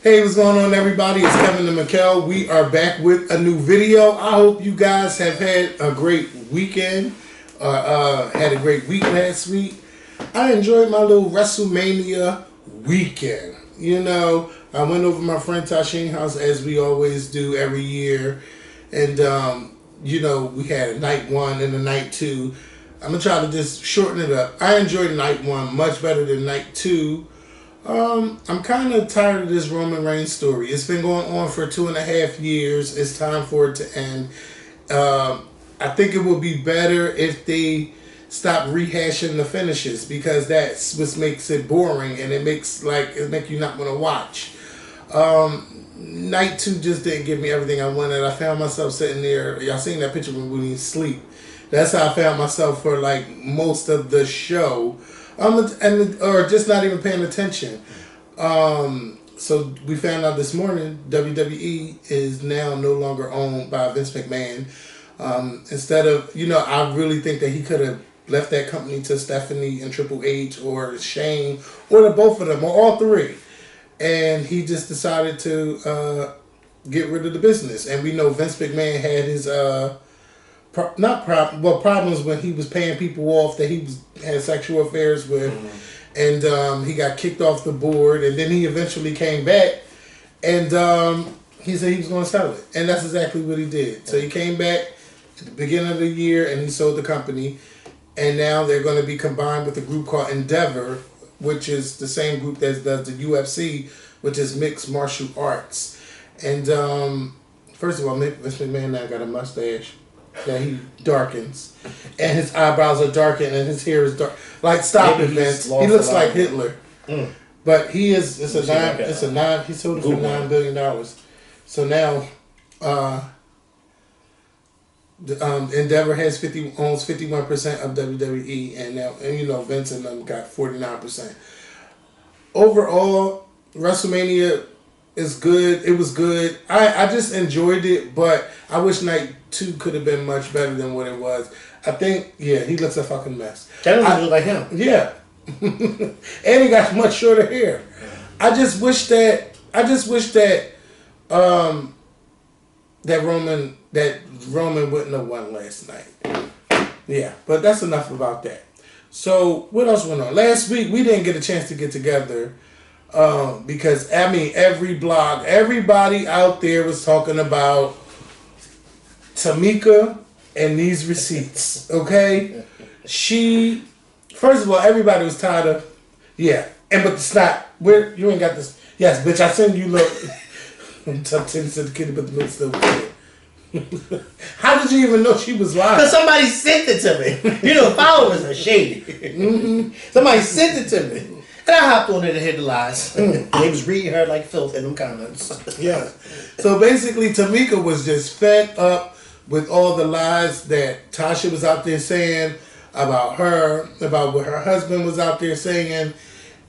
Hey, what's going on, everybody? It's Kevin and Mikkel. We are back with a new video. I hope you guys have had a great weekend. Had a great week last week. I enjoyed my little WrestleMania weekend. You know, I went over my friend Tasha's house as we always do every year. And, you know, we had a night one and a night two. I'm going to try to just shorten it up. I enjoyed night one much better than night two. I'm kind of tired of this Roman Reigns story. It's been going on for 2.5 years. It's time for it to end. I think it would be better if they stop rehashing the finishes, because that's what makes it boring, and it makes you not want to watch. Night two just didn't give me everything I wanted. I found myself sitting there. Y'all seen that picture when we sleep? That's how I found myself for like most of the show. Or just not even paying attention. So we found out this morning WWE is now no longer owned by Vince McMahon. Instead of, you know, I really think that he could have left that company to Stephanie and Triple H or Shane or to both of them or all three. And he just decided to get rid of the business. And we know Vince McMahon had his problems when he was paying people off that he had sexual affairs with, and he got kicked off the board, and then he eventually came back, and he said he was going to sell it, and that's exactly what he did. So he came back at the beginning of the year, and he sold the company, and now they're going to be combined with a group called Endeavor, which is the same group that does the UFC, which is mixed martial arts. And first of all, Vince McMahon now got a mustache that he darkens, and his eyebrows are darkened, and his hair is dark. Like, stop it, Vince. He looks like Hitler. But he is. He sold it for $9 billion. So now, Endeavor owns 51% of WWE, and now, and you know, Vince and them got 49%. Overall, WrestleMania is good. It was good. I just enjoyed it, but I wish night two could have been much better than what it was. I think, yeah, he looks a fucking mess. That doesn't look like him. Yeah. And he got much shorter hair. I just wish that Roman wouldn't have won last night. Yeah, but that's enough about that. So what else went on? Last week we didn't get a chance to get together. Because, I mean, every blog, everybody out there was talking about Tamika and these receipts, okay? First of all, everybody was tired of, but it's not, you ain't got this, yes, bitch, I send you, look, I'm telling the kitty, but the milk's still good. How did you even know she was lying? Because somebody sent it to me. You know, followers are shady. Somebody sent it to me. And I hopped on it and hit the lies. They was reading her like filth in them comments. Yeah. So basically, Tamika was just fed up with all the lies that Tasha was out there saying about her, about what her husband was out there saying.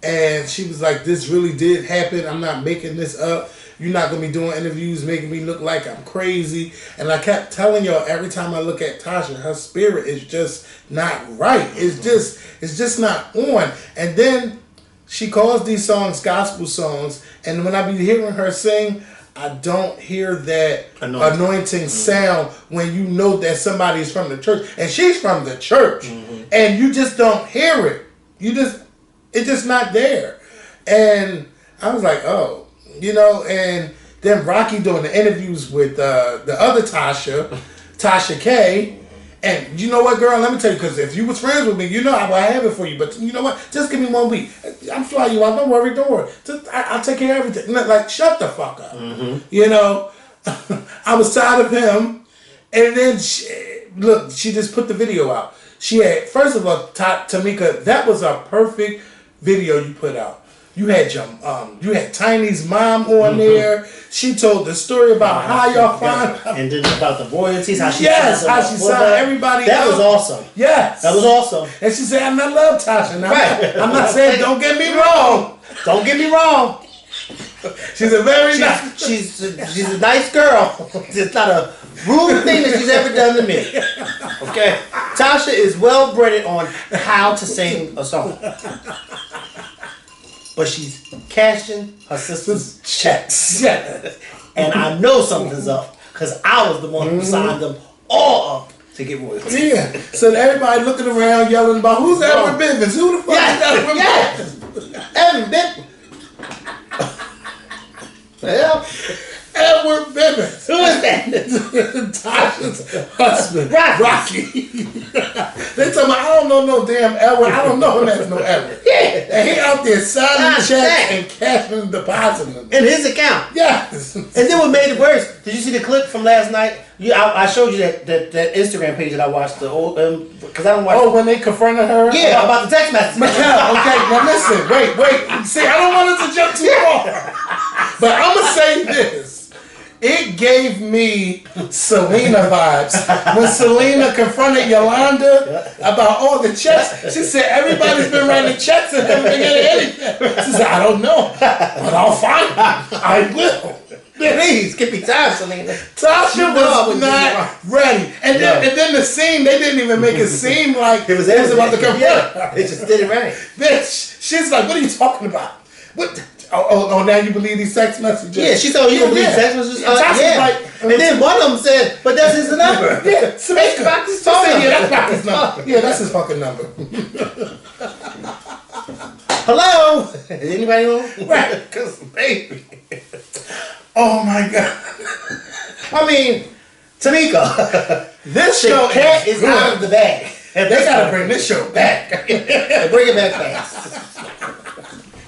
And she was like, this really did happen. I'm not making this up. You're not going to be doing interviews making me look like I'm crazy. And I kept telling y'all, every time I look at Tasha, her spirit is just not right. It's just not on. And then she calls these songs gospel songs, and when I be hearing her sing, I don't hear that anointing sound when you know that somebody's from the church, and she's from the church, and you just don't hear it. It's just not there. And I was like, oh, you know, and then Rocky doing the interviews with the other Tasha K. And you know what, girl? Let me tell you, because if you was friends with me, you know I would have it for you. But you know what? Just give me 1 week. I'm flying you out. Don't worry. I'll take care of everything. Like, shut the fuck up. You know? I was tired of him. And then, she just put the video out. She had, first of all, Tamika, that was a perfect video you put out. You had Tiny's mom on there. She told the story about how y'all find, and then about the royalties, how she signed everybody. That was awesome. Yes, that was awesome. And she said, "I love Tasha." Now, I'm not saying don't get me wrong. Don't get me wrong. She's a very nice. She's a nice girl. It's not a rude thing that she's ever done to me. Okay, Tasha is well bred on how to sing a song. but she's cashing her sister's checks. Yeah. And I know something's up because I was the one who signed them all up to get royalties. Yeah. So everybody looking around yelling about who's Edward Bivens? Who the fuck is Edward Bivens? Edward Bivens. Yeah. Edward Bivens. Who is that? Tasha's husband, Rocky. Rocky. They tell me, I don't know no damn Edward. I don't know him as no Edward. Yeah. And he out there signing checks and cashing and depositing them. In his account. Yes. And then what made it worse? Did you see the clip from last night? I showed you that Instagram page that I watched the old because I don't watch. Oh, when they confronted her. Yeah, about the text message. Mikel, okay, now listen, wait. See, I don't want us to jump too far, but I'm gonna say this. It gave me Selena vibes when Selena confronted Yolanda about all the checks. She said everybody's been writing checks and haven't been getting anything. She said, I don't know, but I'll find them. I will. Please, give me time, Selena. Tasha was not ready. And then the scene, they didn't even make it seem like it was about to confront her. They just did it right. Bitch, she's like, what are you talking about? What? Oh, now you believe these text messages? Yeah, she said, you don't believe text messages? Yeah. Like, and then one of them said, but that's his number. Yeah, Tamika. Rocky's phone number. Yeah, that's Rocky's number. Yeah, that's his fucking number. Hello? Is anybody home? Right, because baby. Oh my God. I mean, Tamika, this show cat is out of the bag. And they gotta bring this show back. Bring it back fast.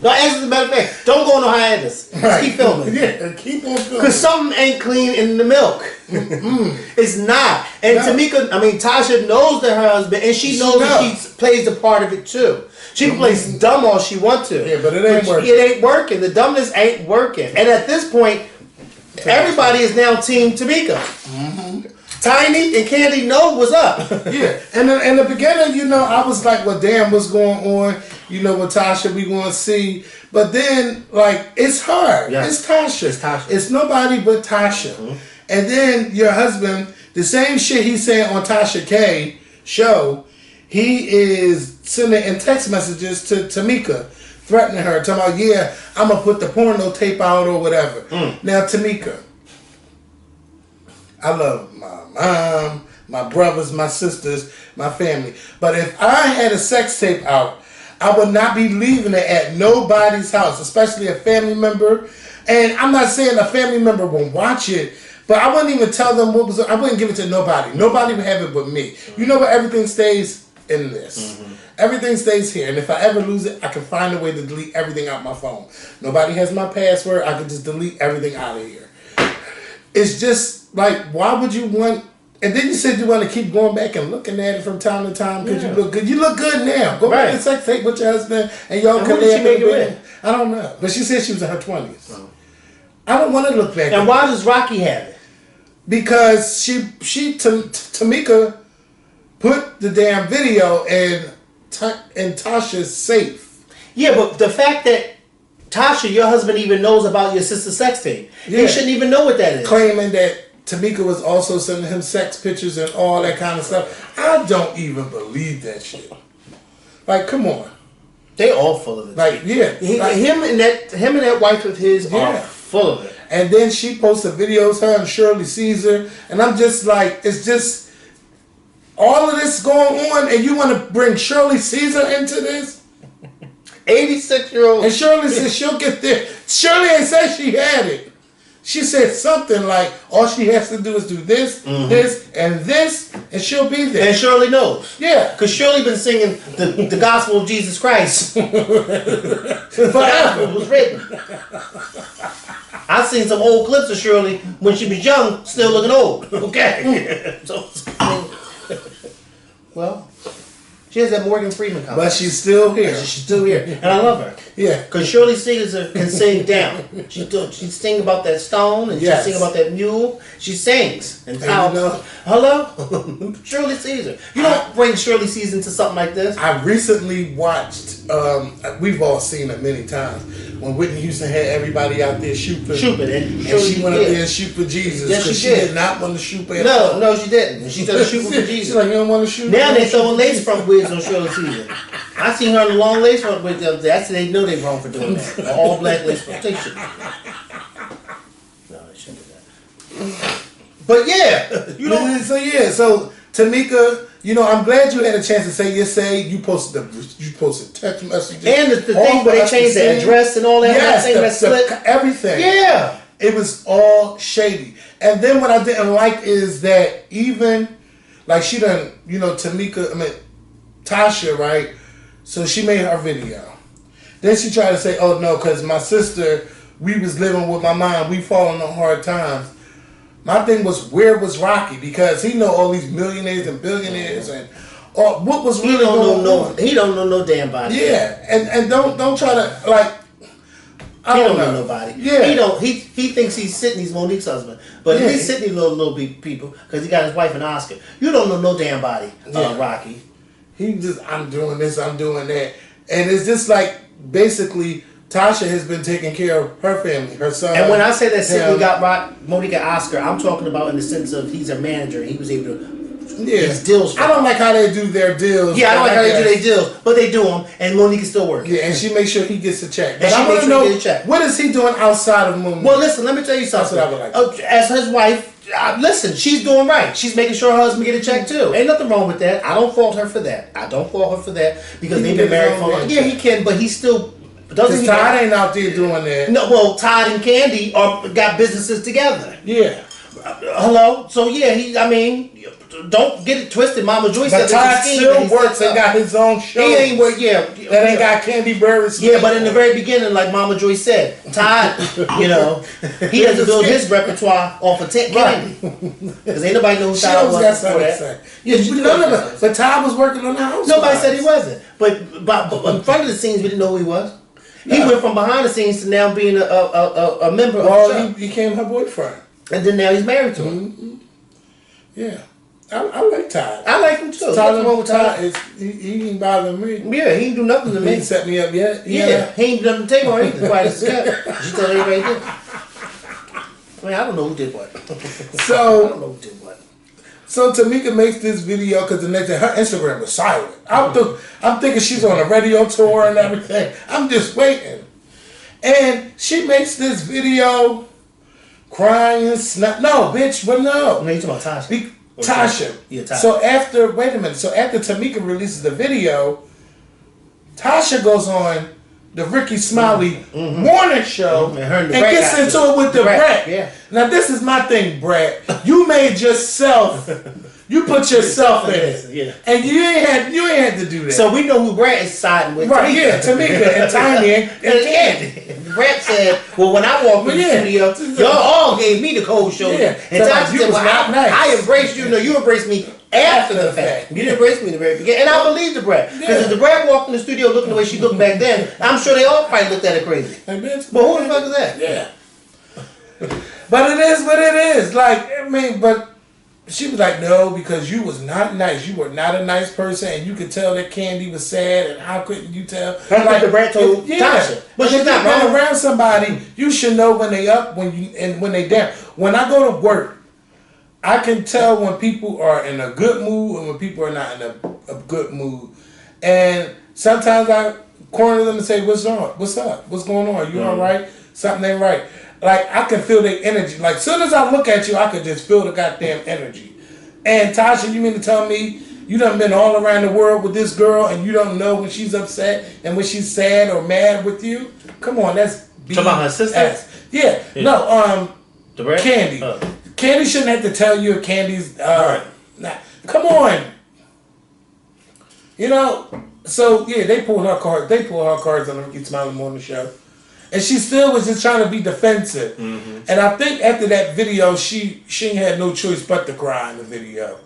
No, as a matter of fact, don't go on no hiatus. Just keep filming. Yeah, keep on filming. Because something ain't clean in the milk. It's not. And Tasha knows that her husband, and she knows that she plays a part of it too. She can play dumb all she wants to. Yeah, but it ain't working. It ain't working. The dumbness ain't working. And at this point, everybody is now Team Tamika. Tiny and Candy know what's up. Yeah, and in the beginning, I was like, well, damn, what's going on? With Tasha, we going to see. But then, like, it's her. Yeah. It's Tasha. It's Tasha. It's nobody but Tasha. And then your husband, the same shit he's saying on Tasha K show, he is sending in text messages to Tamika, threatening her, talking about, yeah, I'm going to put the porno tape out or whatever. Now, Tamika, I love my mom, my brothers, my sisters, my family. But if I had a sex tape out, I would not be leaving it at nobody's house, especially a family member. And I'm not saying a family member won't watch it, but I wouldn't even tell them what was. I wouldn't give it to nobody. Nobody would have it but me. You know what? Everything stays in this. Everything stays here. And if I ever lose it, I can find a way to delete everything out my phone. Nobody has my password. I can just delete everything out of here. It's just like, why would you want... And then you said you want to keep going back and looking at it from time to time because you look good. You look good now. Go back and sex tape with your husband and y'all can live. I don't know. But she said she was in her 20s. I don't want to look back. And why does Rocky have it? Because Tamika put the damn video in Tasha's safe. Yeah, but the fact that Tasha, your husband, even knows about your sister's sex tape. He shouldn't even know what that is. Claiming that Tamika was also sending him sex pictures and all that kind of stuff. I don't even believe that shit. Like, come on. They all full of it. Like, yeah. Him and that wife of his are full of it. And then she posted videos, her and Shirley Caesar, and I'm just like, it's just all of this going on, and you want to bring Shirley Caesar into this? 86-year-old. And Shirley said she'll get there. Shirley ain't said she had it. She said something like, all she has to do is do this, this, and she'll be there. And Shirley knows. Yeah. Because Shirley been singing the gospel of Jesus Christ since the gospel was written. I've seen some old clips of Shirley when she was young, still looking old. Okay. Well, she has that Morgan Freeman complex. But she's still here. She's still here. And I love her. Yeah. Because Shirley Caesar can sing down. She sing about that stone and she sing about that mule. She sings. And hello? Shirley Caesar. You don't bring Shirley Caesar into something like this. I recently watched, we've all seen it many times, when Whitney Houston had everybody out there shooting. And she went up there and shoot for Jesus. Yes, she did not want to shoot for No, she didn't. She started shooting for Jesus. She's like, you don't want to shoot? Now they're throwing lace front wigs on Shirley Caesar. I seen her in the long lace front with them. That's they know they wrong for doing that. The all black lace front. Take shit. No, they shouldn't do that. But yeah, you know. So Tamika, you know, I'm glad you had a chance to say your say. You posted text messages and the thing where they changed the address and all that. Yes, everything. Yeah, it was all shady. And then what I didn't like is that even like she done, you know, Tasha, right? So she made her video. Then she tried to say, "Oh no, because my sister, we was living with my mom. We falling on hard times." My thing was, where was Rocky? Because he know all these millionaires and billionaires and what was really going on. He don't know no damn body. Yeah, and don't try to like. I don't know nobody. Yeah, he thinks he's Sydney's Monique's husband, but he's Sydney little people because he got his wife and Oscar. You don't know no damn body, Rocky. He just, I'm doing this, I'm doing that, and it's just like basically. Tasha has been taking care of her family, her son. And when I say that Sydney got Monique and Oscar, I'm talking about in the sense of he's a manager. He was able to his deals. I don't like how they do their deals. Yeah, I don't like how they do their deals, but they do them, and Monique is still working. Yeah, and she makes sure he gets a check. But I want to know what is he doing outside of Monique? Well, listen, let me tell you something. That's what I would like. As his wife, listen, she's doing right. She's making sure her husband get a check too. Ain't nothing wrong with that. I don't fault her for that. Because they've been married for long. Yeah, he can, but he's still. Because Todd ain't out there doing that. No, well, Todd and Candy got businesses together. Yeah. Hello? So, yeah, don't get it twisted. Mama Joy said Todd still works and got his own show. He ain't work, That ain't got Candy Burris. Yeah, but in the very beginning, like Mama Joy said, Todd, he has to build his repertoire off of Candy. Because ain't nobody know who Todd was before that. Yeah, but Todd was working on the house. Nobody said he wasn't. But in front of the scenes, we didn't know who he was. He went from behind the scenes to now being a member of the show. He became her boyfriend. And then now he's married to her. Mm-hmm. Yeah. I like Todd. I like him too. Todd he ain't bothering me. Yeah, he ain't do nothing to me. He ain't set me up yet. Yeah, he ain't do nothing to Tamar either. Quiet as cut. She told everybody did. I mean, I don't know who did what. I don't know who did what. So Tamika makes this video because the next day her Instagram was silent. I'm thinking she's on a radio tour and everything. I'm just waiting. And she makes this video crying, no, bitch, but no. No, you talking about Tasha. Tasha. Yeah, Tasha. So after Tamika releases the video, Tasha goes on the Ricky Smiley morning show and gets into it with the Brat. Yeah. Now this is my thing, Brat. You made yourself. You put yourself in it. Yeah. And you ain't had to do that. So we know who Brat is siding with. Right, yeah, Tamika and Tiny and Candy. Brat said, well, when I walked in the studio, y'all all gave me the cold shoulder. Yeah. And Tasha said, well, nice. I embraced you. No, you embraced me after the fact. You didn't embrace me in the very beginning. And I believe the Brat. Because if the Brat walked in the studio looking the way she looked back then, I'm sure they all probably looked at her crazy. But who the fuck is that? Yeah. But it is what it is. Like, I mean, but she was like, no, because you was not nice. You were not a nice person, and you could tell that Candy was sad, and how couldn't you tell? That's like the Brat told Tasha. But she's not running around somebody. You should know when they up, when they down. When I go to work, I can tell when people are in a good mood and when people are not in a good mood. And sometimes I corner them and say, what's wrong? What's up? What's going on? You all right? Something ain't right. Like, I can feel their energy. Like, soon as I look at you, I can just feel the goddamn energy. And Tasha, you mean to tell me you done been all around the world with this girl and you don't know when she's upset and when she's sad or mad with you? Come on, that's BS. Talking about her sister? Yeah. No, the Brat? Candy. Candy shouldn't have to tell you if Candy's come on. You know, so yeah, they pulled her cards. They pulled her cards on the Ricky Smiley Morning Show. And she still was just trying to be defensive. Mm-hmm. And I think after that video, she had no choice but to cry in the video.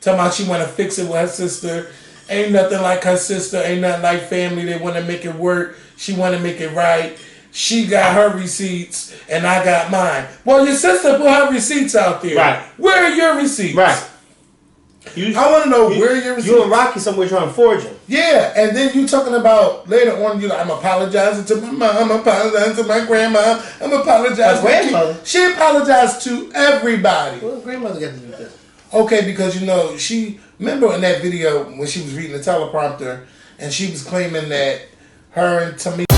Talking about she want to fix it with her sister. Ain't nothing like her sister. Ain't nothing like family. They want to make it work. She want to make it right. She got her receipts and I got mine. Well, your sister put her receipts out there. Right. Where are your receipts? Right. I want to know where your receipts. You and Rocky somewhere trying to forge them. Yeah, and then you talking about later on, you like, I'm apologizing to my mom, I'm apologizing to my grandma, I'm apologizing to my grandmother. She apologized to everybody. Well, grandmother got to do this. Okay, because she remember in that video when she was reading the teleprompter and she was claiming that her and Tamika